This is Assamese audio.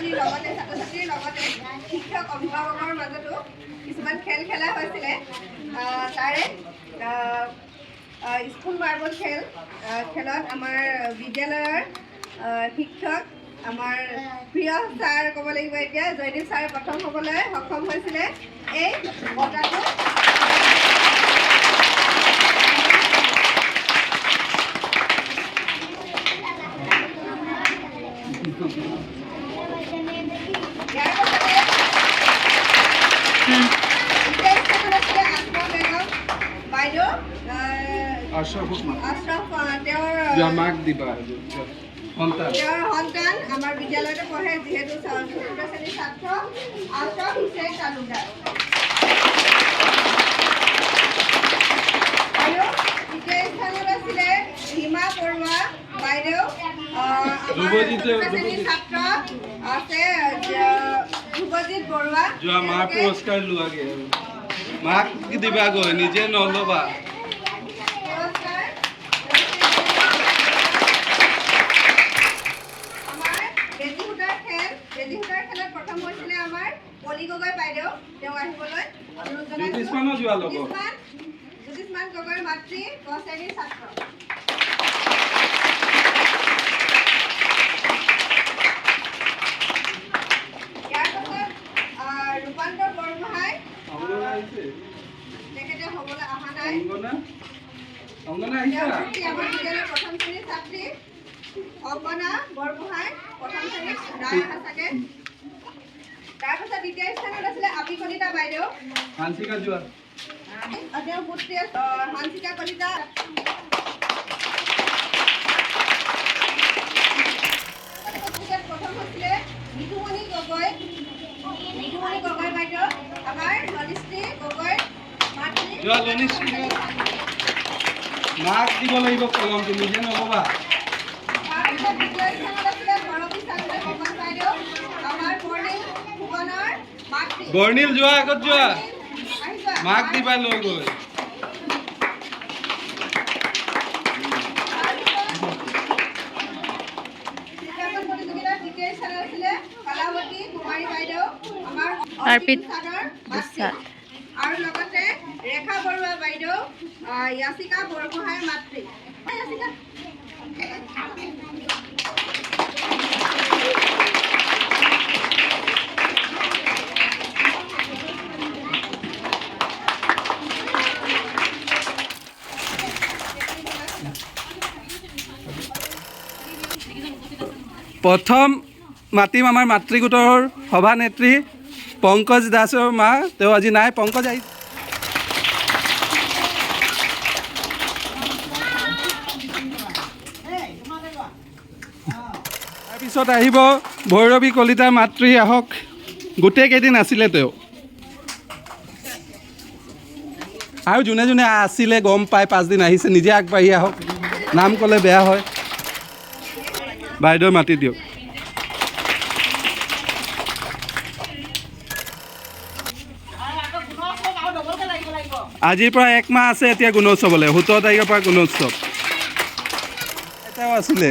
ছাত্ৰীৰ লগতে শিক্ষক অভিভাৱকৰ মাজতো কিছুমান খেল খেলা হৈছিলে তাৰে স্কুল মাৰ্বল খেলত আমাৰ বিদ্যালয়ৰ শিক্ষক আমাৰ প্ৰিয় ছাৰ ক'ব লাগিব এতিয়া জয়দীপ ছাৰে প্ৰথম হ'বলৈ সক্ষম হৈছিলে এই বঁটাটো সন্তান আমাৰ বিদ্যালয়তে পঢ়ে যিহেতু চতুৰ্থ শ্ৰেণীৰ ছাত্ৰ আশৰাফ হুছেইন তালুকদাৰ আৰু তৃতীয় স্থানত আছিলে হিমা বৰুৱা বাইদেউ ছাত্ৰ আছে ধ্ৰুৱজিত বৰুৱা যোৱা মাৰ পুৰস্কাৰ লোৱাগে মাক দিবাগৈ নিজে নল'বা গগৈ বাইদেউ তেওঁ আহিবলৈ জ্যোতিষ্মান গগৈৰ মাতৃ ক শ্ৰেণীৰ ছাত্ৰ ইয়াৰ পাছত ৰূপান্তৰ বৰগোহাঁই তেখেতে হ'বলৈ অহা নাই আমাৰ বিদ্যালয়ৰ প্ৰথম শ্ৰেণীৰ ছাত্ৰী অংগনা বৰগোহাঁই প্ৰথম শ্ৰেণীত নাই অহা চাগে তাৰপিছত দ্বিতীয় স্থানত আছিলে আপি কলিতা বাইদেউ হান্সিকা যোৱা তেওঁৰ পুত্ৰী হান্সিকা কলিতা প্ৰথম হৈছিলে মিঠুমণি গগৈ বাইদেউ আমাৰ লনিশ্ৰী গগৈ মাক দিব লাগিব কলমটো নিজে নল'বা তাৰপিছত দ্বিতীয় স্থানত আছিলে ভৰতী চাংগুৰি কমল বাইদেউ আমাৰ বৰ্ণিল যোৱা আগত যোৱা মাক দিবা লৈ গৈ আৰু লগতে ৰেখা বৰুৱা বাইদেউ য়াচিকা বৰগোহাঁইৰ মাতৃ প্ৰথম মাতিম আমাৰ মাতৃগোটৰ সভানেত্ৰী পংকজ দাসৰ মা তেওঁ আজি নাই পংকজ আহি তাৰপিছত আহিব ভৈৰৱী কলিতাৰ মাতৃ আহক গোটেইকেইদিন আছিলে তেওঁ আৰু যোনে যোনে আছিলে গম পাই 5 দিন আহিছে নিজে আগবাঢ়ি আহক নাম ক'লে বেয়া হয় বাইদেউ মাতি দিয়ক আজিৰ পৰা 1 মাহ আছে এতিয়া গুণোৎসৱলৈ 17 তাৰিখৰ পৰা গুণোৎসৱ এটাও আছিলে